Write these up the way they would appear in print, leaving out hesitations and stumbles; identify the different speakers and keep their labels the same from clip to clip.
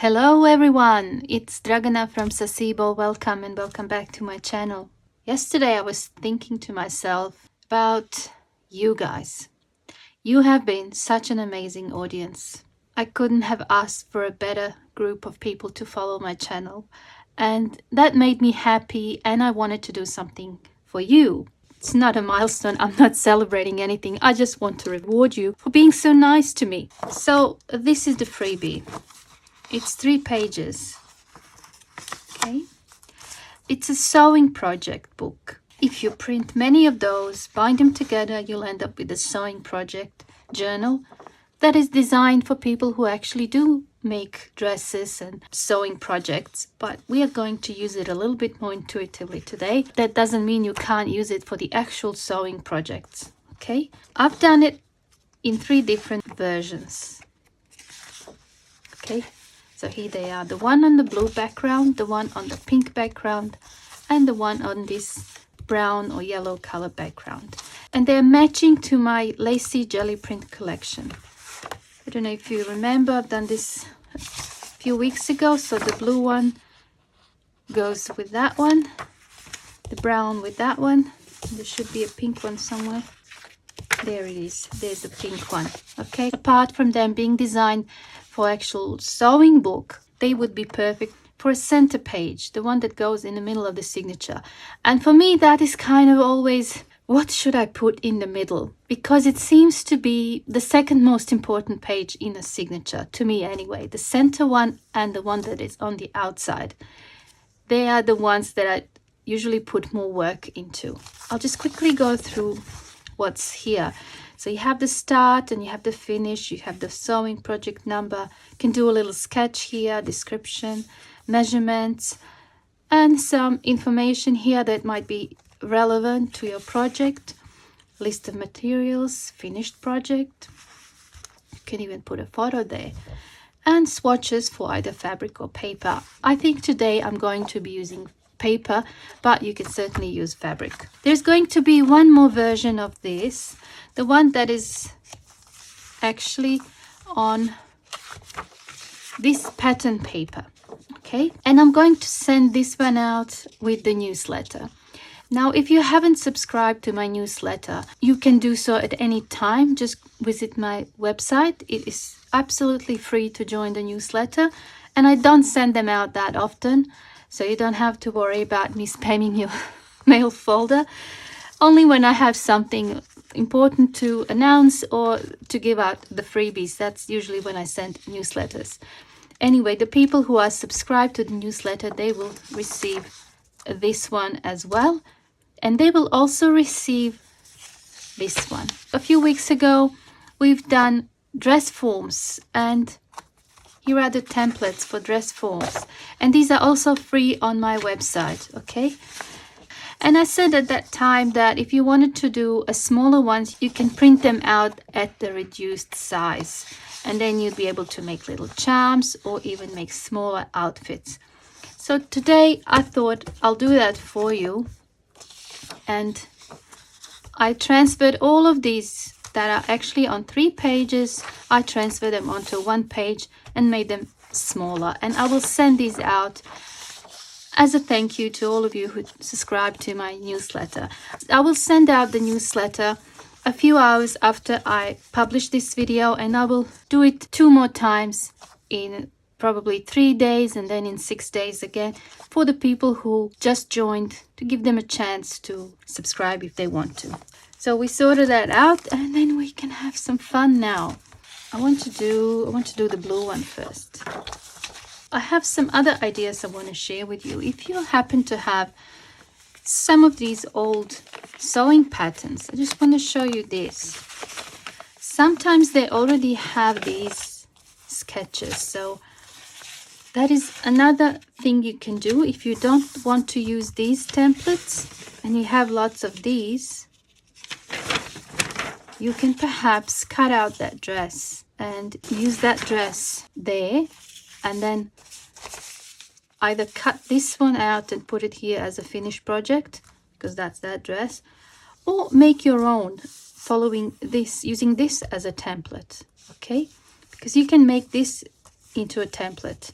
Speaker 1: Hello everyone, it's Dragana from Saacibo. Welcome and welcome back to my channel. Yesterday I was thinking to myself about you guys. You have been such an amazing audience. I couldn't have asked for a better group of people to follow my channel, and that made me happy, and I wanted to do something for you. It's not a milestone, I'm not celebrating anything, I just want to reward you for being so nice to me. So this is the freebie. It's 3 pages, okay? It's a sewing project book. If you print many of those, bind them together, you'll end up with a sewing project journal that is designed for people who actually do make dresses and sewing projects, but we are going to use it a little bit more intuitively today. That doesn't mean you can't use it for the actual sewing projects, okay? I've done it in 3 different versions, okay? So here they are, the one on the blue background, the one on the pink background, and the one on this brown or yellow color background. And they're matching to my lacy jelly print collection. I don't know if you remember, I've done this a few weeks ago. So the blue one goes with that one, the brown with that one. There should be a pink one somewhere. There it is, there's the pink one, okay? Apart from them being designed for actual sewing book, they would be perfect for a center page, the one that goes in the middle of the signature. And for me, that is kind of always, what should I put in the middle? Because it seems to be the second most important page in a signature, to me anyway. The center one and the one that is on the outside. They are the ones that I usually put more work into. I'll just quickly go through what's here. So you have the start and you have the finish, you have the sewing project number. You can do a little sketch here, description, measurements, and some information here that might be relevant to your project. List of materials, finished project. You can even put a photo there. And swatches for either fabric or paper. I think today I'm going to be using paper, but you can certainly use fabric. There's going to be one more version of this, the one that is actually on this pattern paper, okay? And I'm going to send this one out with the newsletter. Now, if you haven't subscribed to my newsletter, you can do so at any time. Just visit my website. It is absolutely free to join the newsletter, and I don't send them out that often. So you don't have to worry about me spamming your mail folder. Only when I have something important to announce or to give out the freebies. That's usually when I send newsletters. Anyway, the people who are subscribed to the newsletter, they will receive this one as well. And they will also receive this one. A few weeks ago, we've done dress forms, and here are the templates for dress forms, and these are also free on my website, okay? And I said at that time that if you wanted to do a smaller ones, you can print them out at the reduced size, and then you'd be able to make little charms or even make smaller outfits. So today I thought I'll do that for you, and I transferred all of these that are actually on 3 pages. I transferred them onto 1 page and made them smaller, and I will send these out as a thank you to all of you who subscribe to my newsletter. I will send out the newsletter a few hours after I publish this video, and I will do it 2 more times in probably 3 days and then in 6 days again for the people who just joined, to give them a chance to subscribe if they want to. So we sorted that out, and then we can have some fun now. I want to do the blue one first. I have some other ideas I want to share with you. If you happen to have some of these old sewing patterns, I just want to show you this. Sometimes they already have these sketches, so that is another thing you can do. If you don't want to use these templates and you have lots of these, you can perhaps cut out that dress and use that dress there, and then either cut this one out and put it here as a finished project, because that's that dress, or make your own following this, using this as a template, okay? Because you can make this into a template,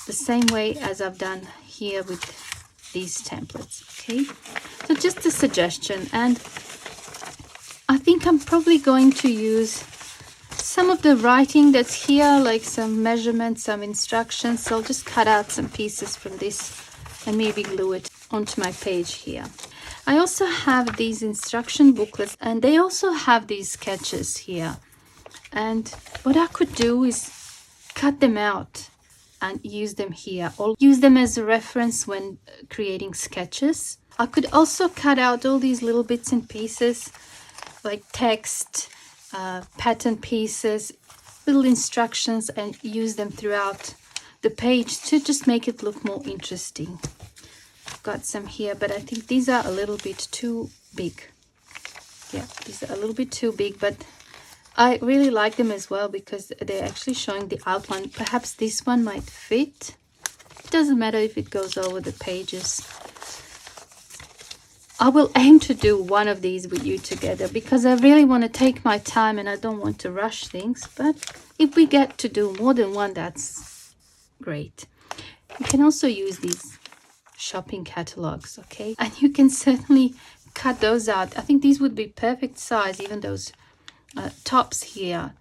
Speaker 1: the same way as I've done here with these templates. Okay, so just a suggestion, and I think I'm probably going to use some of the writing that's here, like some measurements, some instructions. So I'll just cut out some pieces from this and maybe glue it onto my page here. I also have these instruction booklets, and they also have these sketches here. And what I could do is cut them out and use them here, or use them as a reference when creating sketches. I could also cut out all these little bits and pieces, like text, pattern pieces, little instructions, and use them throughout the page to just make it look more interesting. I've got some here, but I think these are a little bit too big. Yeah, these are a little bit too big, but I really like them as well because they're actually showing the outline. Perhaps this one might fit. It doesn't matter if it goes over the pages. I will aim to do one of these with you together because I really want to take my time and I don't want to rush things. But if we get to do more than one, that's great. You can also use these shopping catalogs, okay? And you can certainly cut those out. I think these would be perfect size, even those tops here.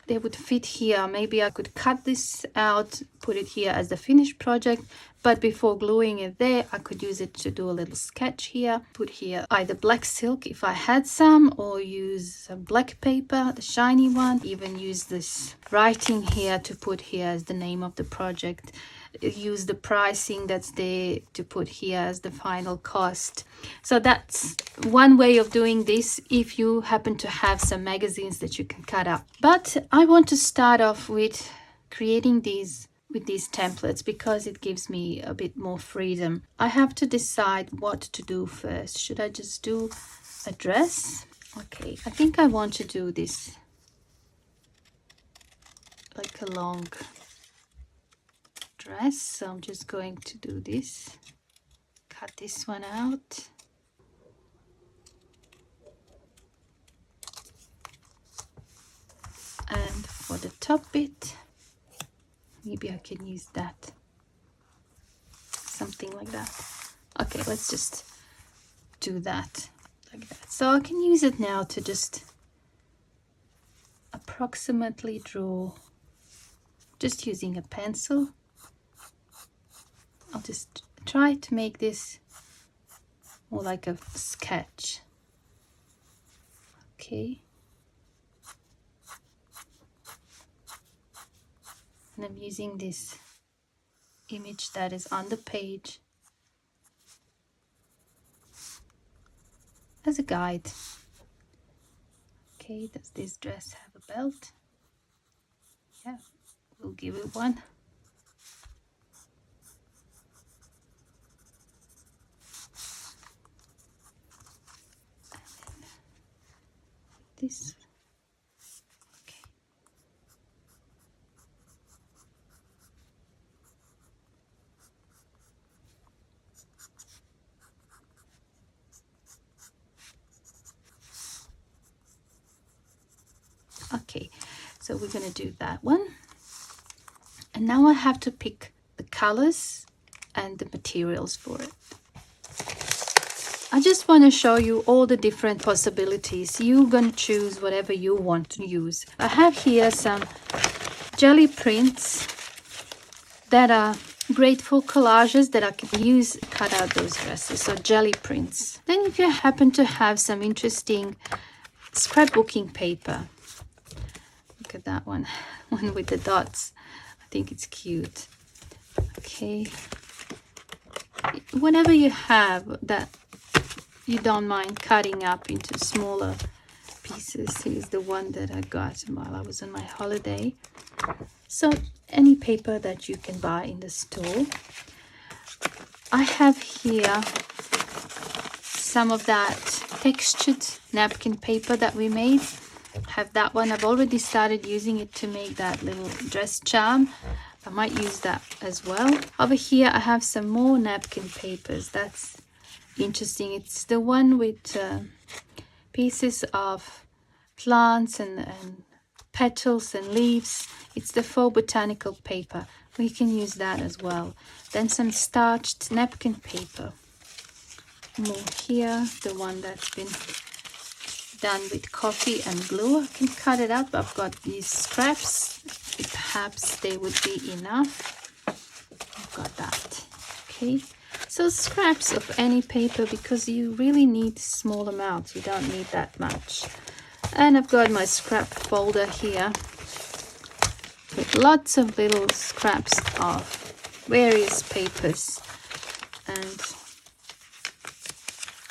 Speaker 1: They would fit here. Maybe I could cut this out, put it here as the finished project, but before gluing it there, I could use it to do a little sketch here. Put here either black silk if I had some, or use black paper, the shiny one. Even use this writing here to put here as the name of the project. Use the pricing that's there to put here as the final cost. So that's one way of doing this if you happen to have some magazines that you can cut up. But I want to start off with creating these with these templates because it gives me a bit more freedom. I have to decide what to do first. Should I just do a dress? Okay, I think I want to do this like a long dress, so I'm just going to do this, cut this one out, and for the top bit maybe I can use that, something like that. Okay, let's just do that like that. So I can use it now to just approximately draw, just using a pencil. I'll just try to make this more like a sketch. Okay. And I'm using this image that is on the page as a guide. Okay, does this dress have a belt? Yeah, we'll give it one. This. Okay. Okay, so we're going to do that one. And now I have to pick the colors and the materials for it. I just want to show you all the different possibilities. You're going to choose whatever you want to use. I have here some jelly prints that are great for collages that I can use, cut out those dresses. So jelly prints. Then if you happen to have some interesting scrapbooking paper, look at that one with the dots. I think it's cute. Okay, whatever you have that you don't mind cutting up into smaller pieces. Here's the one that I got while I was on my holiday. So any paper that you can buy in the store. I have here some of that textured napkin paper that we made. I have that one. I've already started using it to make that little dress charm. I might use that as well. Over here I have some more napkin papers. That's interesting. It's the one with pieces of plants and petals and leaves. It's the faux botanical paper. We can use that as well. Then some starched napkin paper. More here, the one that's been done with coffee and glue. I can cut it up. I've got these scraps. Perhaps they would be enough. I've got that. Okay. So scraps of any paper, because you really need small amounts. You don't need that much. And I've got my scrap folder here with lots of little scraps of various papers. And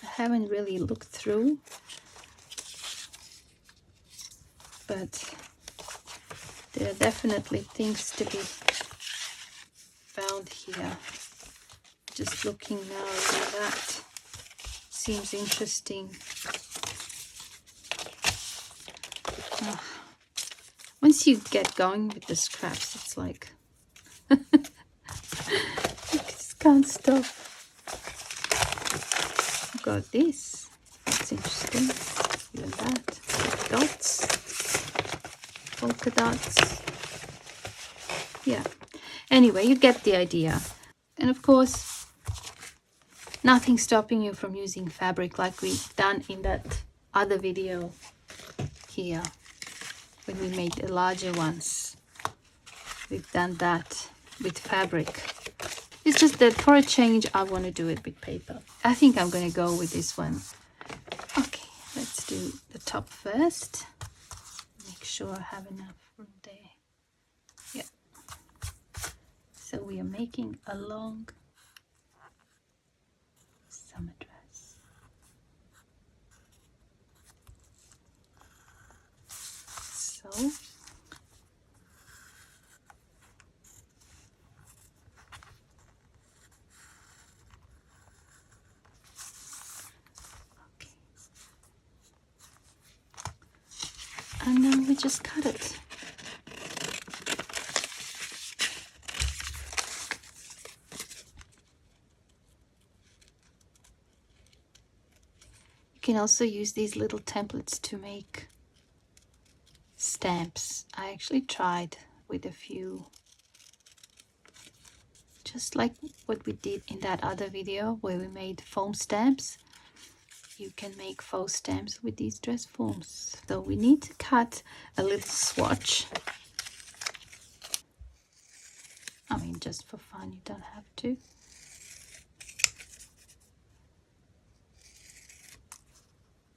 Speaker 1: I haven't really looked through, but there are definitely things to be found here. Just looking now, that seems interesting. Once you get going with the scraps, it's like you just can't stop. I've got this. That's interesting. Even that. Dots. Polka dots. Yeah. Anyway, you get the idea. And of course, nothing stopping you from using fabric like we've done in that other video here when we made the larger ones. We've done that with fabric. It's just that for a change I want to do it with paper. I think I'm going to go with this one. Okay, let's do the top first. Make sure I have enough room there. Yeah. So we are making a long summer dress. So and then we just cut it. You can also use these little templates to make stamps. I actually tried with a few, just like what we did in that other video where we made foam stamps. You can make faux stamps with these dress forms. So we need to cut a little swatch. I mean, just for fun, you don't have to.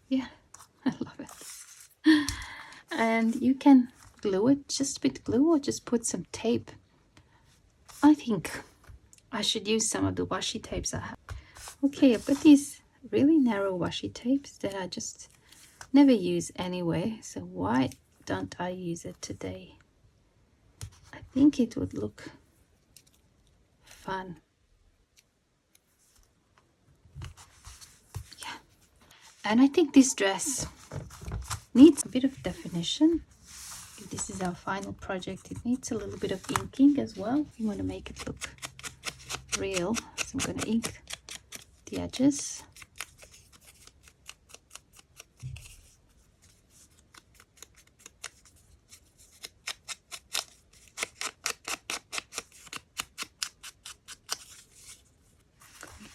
Speaker 1: Yeah, I love it. And you can glue it just with glue or just put some tape. I think I should use some of the washi tapes I have. Okay, I've got these really narrow washi tapes that I just never use anyway, so why don't I use it today? I think it would look fun. Yeah, and I think this dress needs a bit of definition. If this is our final project, it needs a little bit of inking as well. You want to make it look real, so I'm going to ink the edges.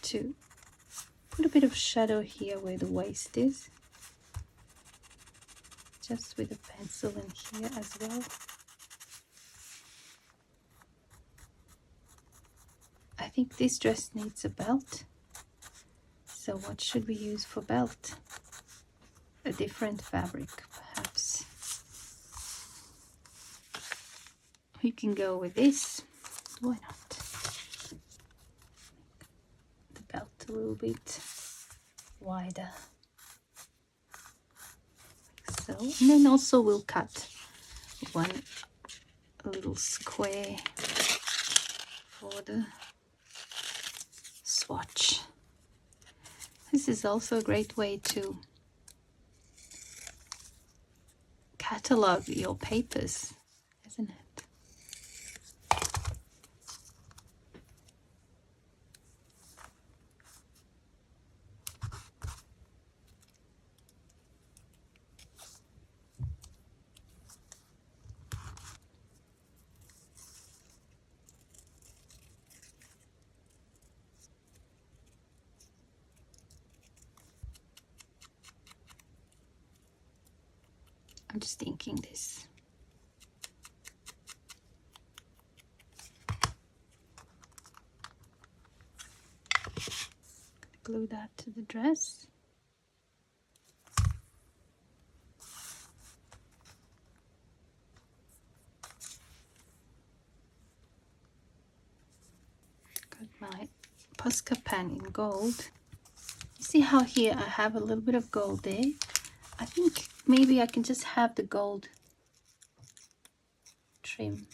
Speaker 1: To put a bit of shadow here where the waist is, just with a pencil in here as well. I think this dress needs a belt, so what should we use for belt? A different fabric perhaps. We can go with this, why not? The belt a little bit wider. So, and then also we'll cut one little square for the swatch. This is also a great way to catalog your papers, isn't it? I'm just thinking this. Glue that to the dress. Got my Posca pen in gold. You see how here I have a little bit of gold there? I think maybe I can just have the gold trim.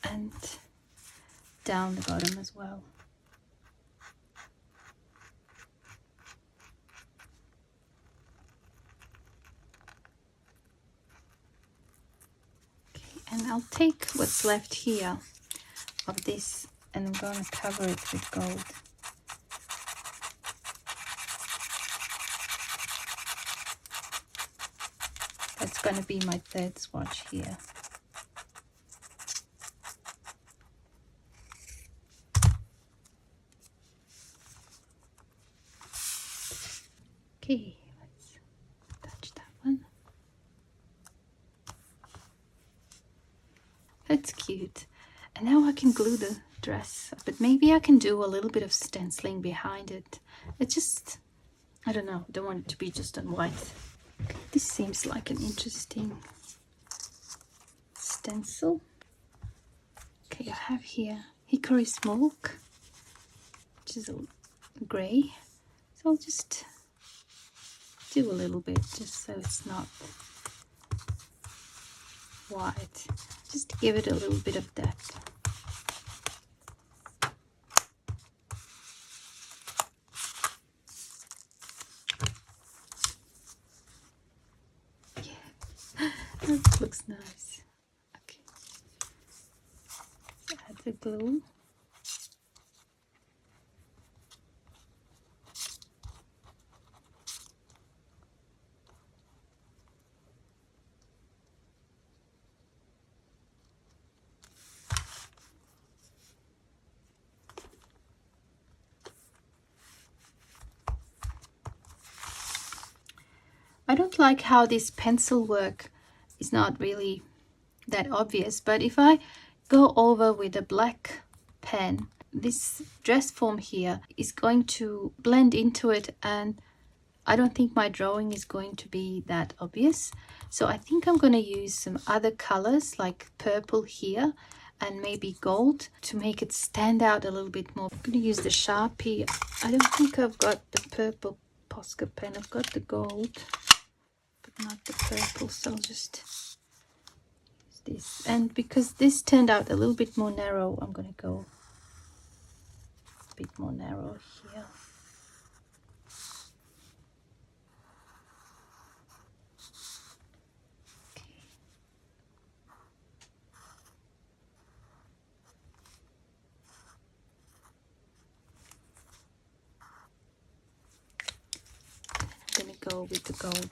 Speaker 1: And down the bottom as well. Okay, and I'll take what's left here of this and I'm going to cover it with gold. That's going to be my third swatch here. Okay, let's touch that one. That's cute. And now I can glue the dress, but maybe I can do a little bit of stenciling behind it. It just, I don't know, don't want it to be just on white. This seems like an interesting stencil. Okay, I have here Hickory Smoke, which is a grey. So I'll just do a little bit just so it's not white. Just to give it a little bit of depth. Yeah, that looks nice. Okay, add the glue. I don't like how this pencil work is not really that obvious, but if I go over with a black pen, this dress form here is going to blend into it, and I don't think my drawing is going to be that obvious. So I think I'm going to use some other colors like purple here and maybe gold to make it stand out a little bit more. I'm going to use the Sharpie. I don't think I've got the purple Posca pen. I've got the gold, but not the purple, so I'll just use this. And because this turned out a little bit more narrow, I'm going to go a bit more narrow here. I'm going to go with the gold.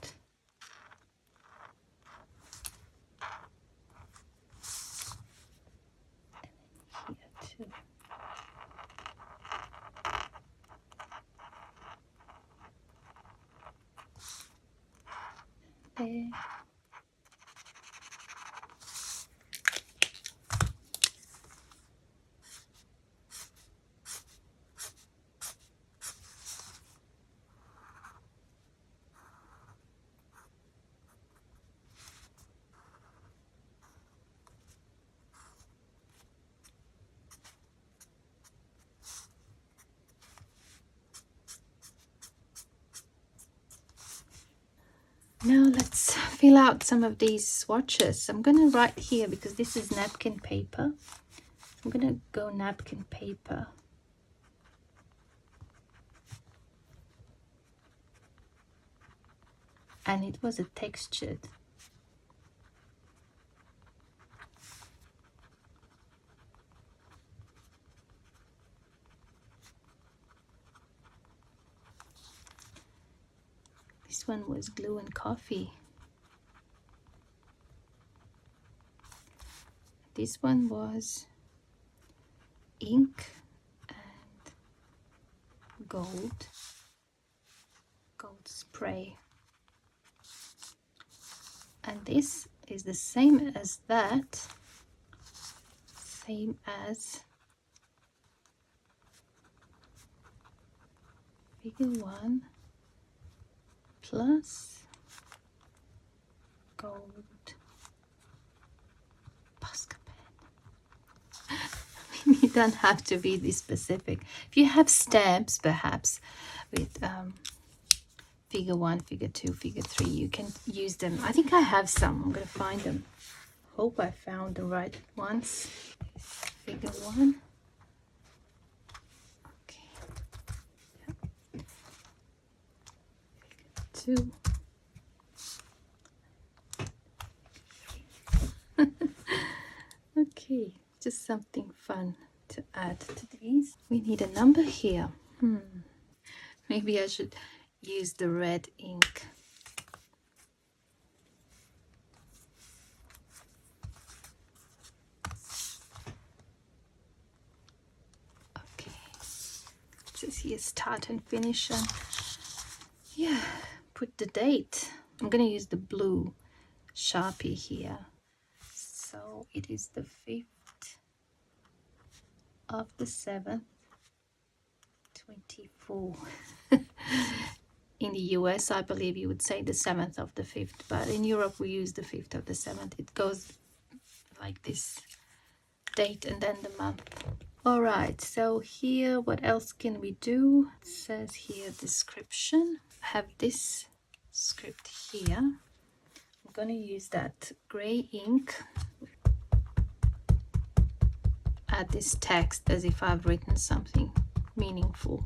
Speaker 1: And here too. There. Now let's fill out some of these swatches. I'm going to write here because this is napkin paper. I'm going to go napkin paper. And it was a textured. This one was glue and coffee. This one was ink and gold. tray. And this is the same as that, same as figure 1 plus gold Posca pen. You don't have to be this specific. If you have stamps perhaps with figure 1, figure 2, figure 3, you can use them. I think I have some. I'm gonna find them. Hope I found the right ones. Figure 1. Okay. Yeah. Figure 2. Okay, just something fun to add to these. We need a number here. Maybe I should use the red ink. Okay, it says here start and finish, and yeah, put the date. I'm gonna use the blue Sharpie here. So it is the 5th of the 7th, 24. In the US, I believe you would say the 7th of the 5th, but in Europe we use the 5th of the 7th. It goes like this, date and then the month. All right, so here, what else can we do? It says here description. I have this script here. I'm gonna use that gray ink. Add this text as if I've written something meaningful.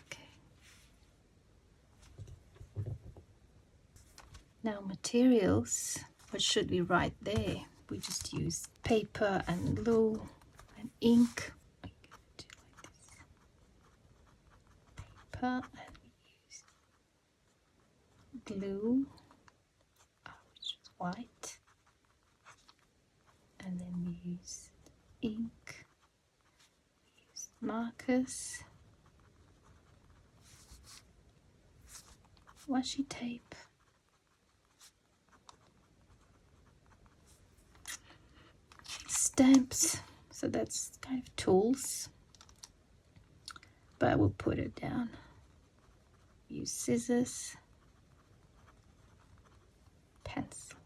Speaker 1: Okay. Now materials, what should we write there? We just use paper and glue and ink. Paper and we use glue, which is white, and then we use ink, we use markers, washi tape, stamps, so that's kind of tools, but I will put it down. Use scissors, pencil.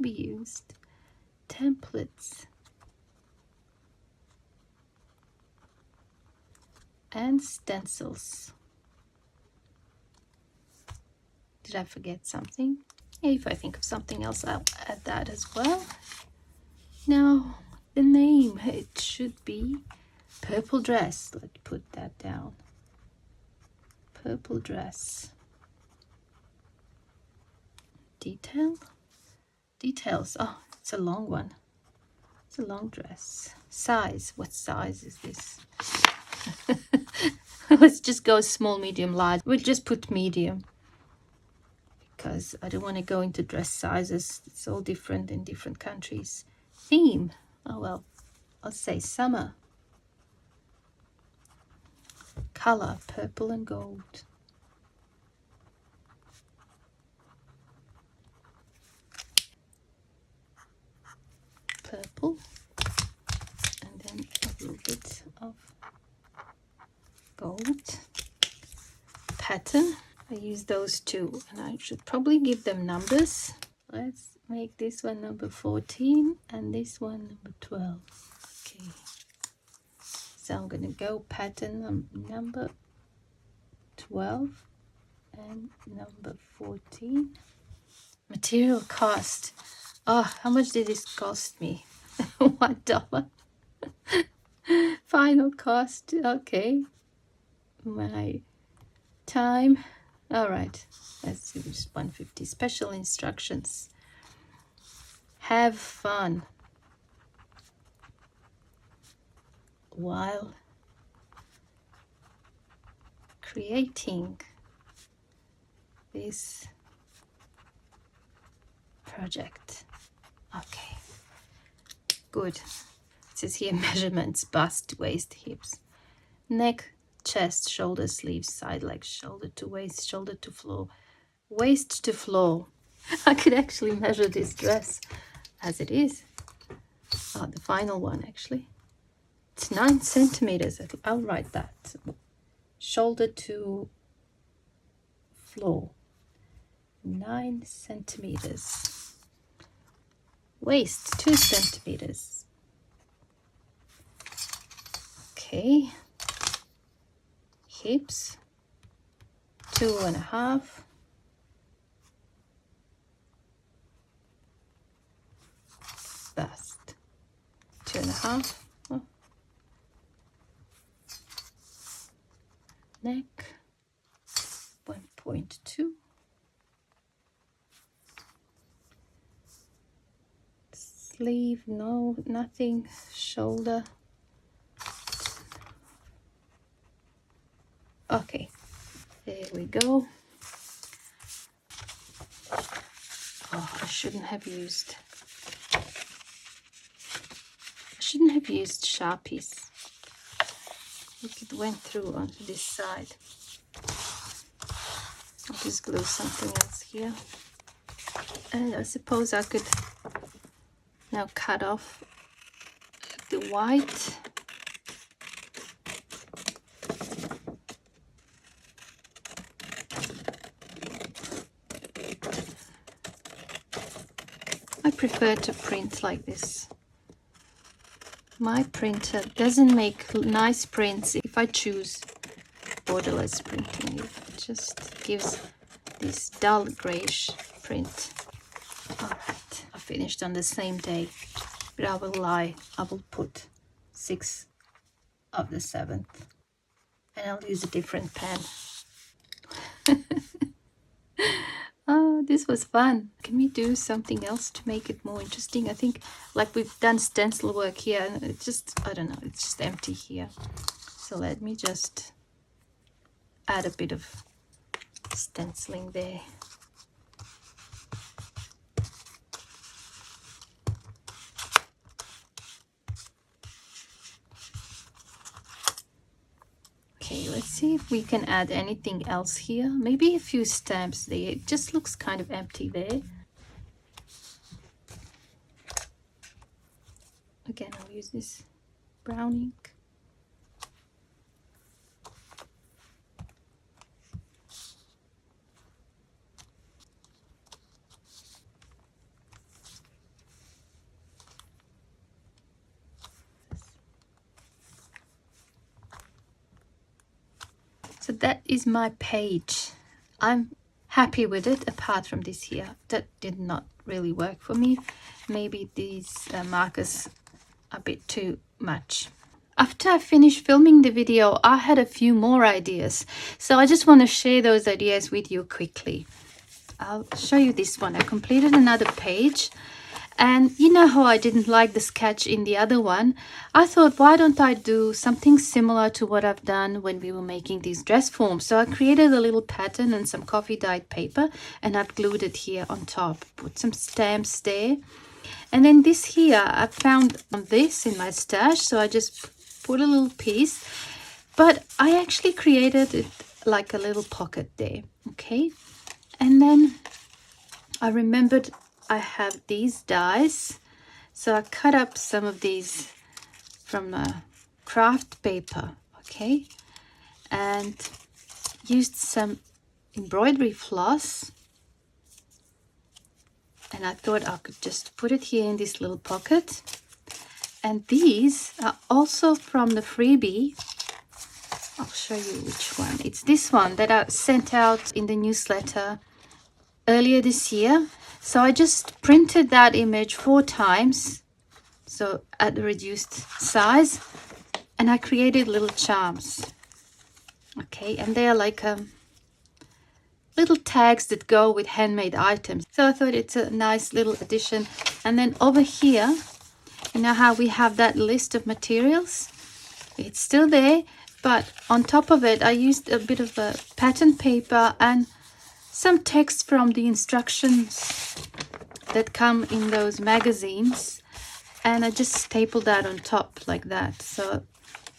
Speaker 1: We used templates and stencils. Did I forget something? If I think of something else, I'll add that as well. Now, the name, it should be Purple Dress. Let's put that down. Purple Dress. Details. Oh, it's a long one. It's a long dress. Size. What size is this? Let's just go small, medium, large. We'll just put medium, because I don't want to go into dress sizes. It's all different in different countries. Theme. Oh well, I'll say summer. Color, purple and gold. Purple, and then a little bit of gold. Pattern, I use those two, and I should probably give them numbers. Let's make this one number 14 and this one number 12. Okay, so I'm gonna go pattern number 12 and number 14. Material cost. Oh, how much did this cost me? $1. Final cost. Okay, my time. All right, let's see, just 150. Special instructions. Have fun while creating this project. Okay, Good. It says here measurements: bust, waist, hips, neck, chest, shoulder, sleeves, side legs, shoulder to waist, shoulder to floor, waist to floor. I could actually measure this dress as it is. Oh, the final one actually. It's 9 centimeters. I'll write that. Shoulder to floor, 9 centimeters. Waist, 2 centimeters. Okay. Hips, 2.5. Bust, 2.5. Oh. Neck, 1.2. Sleeve, no, nothing. Shoulder. Okay, there we go. Oh, I shouldn't have used Sharpies. Look, it went through onto this side. I'll just glue something else here. And I suppose I could now cut off the white. I prefer to print like this. My printer doesn't make nice prints if I choose borderless printing. It just gives this dull grayish print. Alright, I finished on the same day, but I will lie. I will put 6 of the 7th, and I'll use a different pen. Oh, this was fun. Can we do something else to make it more interesting? I think like we've done stencil work here, and it's just, I don't know, it's just empty here. So let me just add a bit of stenciling there. Okay, let's see if we can add anything else here. Maybe a few stamps there. It just looks kind of empty there. Again, I'll use this brown ink. So that is my page. I'm happy with it, apart from this here. That did not really work for me. Maybe these markers are a bit too much. After I finished filming the video, I had a few more ideas. So I just want to share those ideas with you quickly. I'll show you this one. I completed another page. And you know how I didn't like the sketch in the other one? I thought, why don't I do something similar to what I've done when we were making these dress forms? So I created a little pattern and some coffee dyed paper, and I've glued it here on top. Put some stamps there. And then this here, I found this in my stash, so I just put a little piece. But I actually created it like a little pocket there, okay? And then I remembered I have these dies, so I cut up some of these from craft paper, okay, and used some embroidery floss, and I thought I could just put it here in this little pocket. And these are also from the freebie. I'll show you which one. It's this one that I sent out in the newsletter earlier this year. So I just printed that image 4 times, so at the reduced size, and I created little charms. Okay, and they are like little tags that go with handmade items. So I thought it's a nice little addition. And then over here, you know how we have that list of materials? It's still there, but on top of it, I used a bit of a pattern paper and some text from the instructions that come in those magazines. and I just stapled that on top like that. So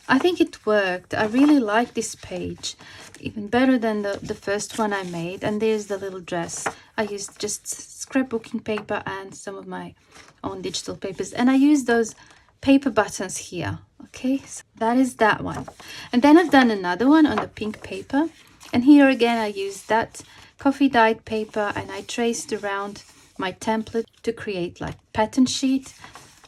Speaker 1: I think it worked. I really like this page, even better than the first one I made. And there's the little dress. I used just scrapbooking paper and some of my own digital papers, and I used those paper buttons here. Okay, so that is that one. And then I've done another one on the pink paper, and here again I used that coffee dyed paper, and I traced around my template to create like pattern sheet.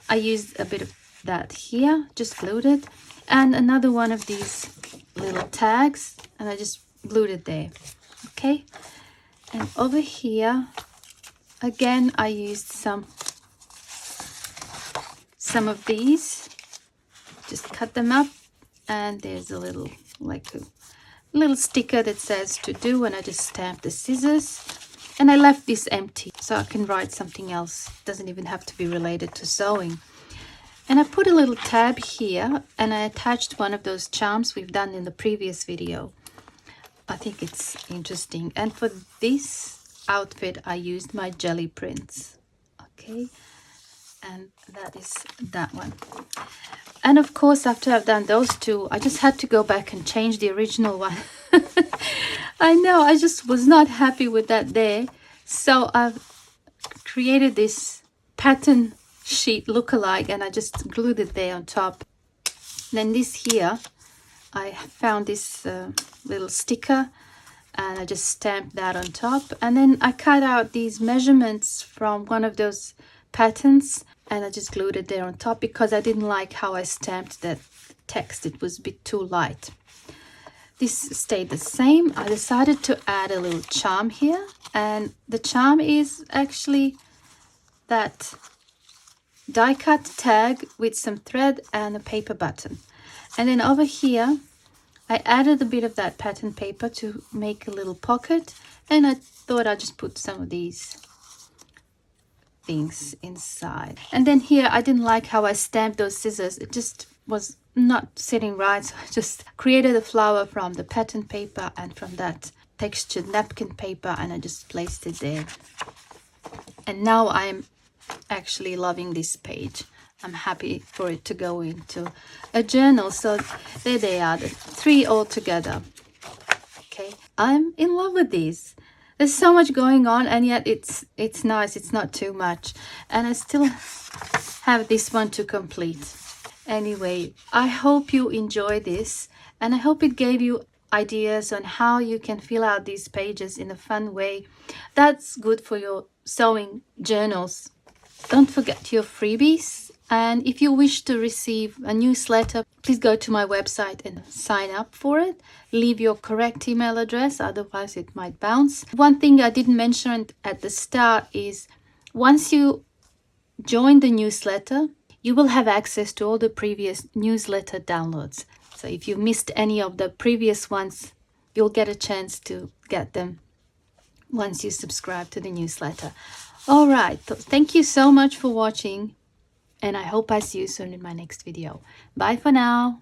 Speaker 1: I used a bit of that here, just glued it, and another one of these little tags, and I just glued it there. Okay, and over here again I used some of these, just cut them up, and there's a little like a little sticker that says to do, and I just stamped the scissors, and I left this empty so I can write something else. It doesn't even have to be related to sewing. And I put a little tab here, and I attached one of those charms we've done in the previous video. I think it's interesting. And for this outfit I used my jelly prints. Okay, and that is that one. And of course, after I've done those two, I just had to go back and change the original one. I know, I just was not happy with that there. So I've created this pattern sheet lookalike, and I just glued it there on top. Then this here, I found this little sticker, and I just stamped that on top. And then I cut out these measurements from one of those patterns, and I just glued it there on top because I didn't like how I stamped that text. It was a bit too light. This stayed the same. I decided to add a little charm here, and the charm is actually that die cut tag with some thread and a paper button. And then over here I added a bit of that pattern paper to make a little pocket, and I thought I'd just put some of these things inside. And then here I didn't like how I stamped those scissors. It just was not sitting right, so I just created a flower from the pattern paper and from that textured napkin paper, and I just placed it there. And now I'm actually loving this page. I'm happy for it to go into a journal. So there they are, the three all together. Okay, I'm in love with these. There's so much going on, and yet it's nice. It's not too much, and I still have this one to complete. Anyway, I hope you enjoy this, and I hope it gave you ideas on how you can fill out these pages in a fun way that's good for your sewing journals. Don't forget your freebies, and if you wish to receive a newsletter, please go to my website and sign up for it. Leave your correct email address, otherwise it might bounce. One thing I didn't mention at the start is once you join the newsletter, you will have access to all the previous newsletter downloads. So if you missed any of the previous ones, you'll get a chance to get them once you subscribe to the newsletter. All right, thank you so much for watching, and I hope I see you soon in my next video. Bye for now.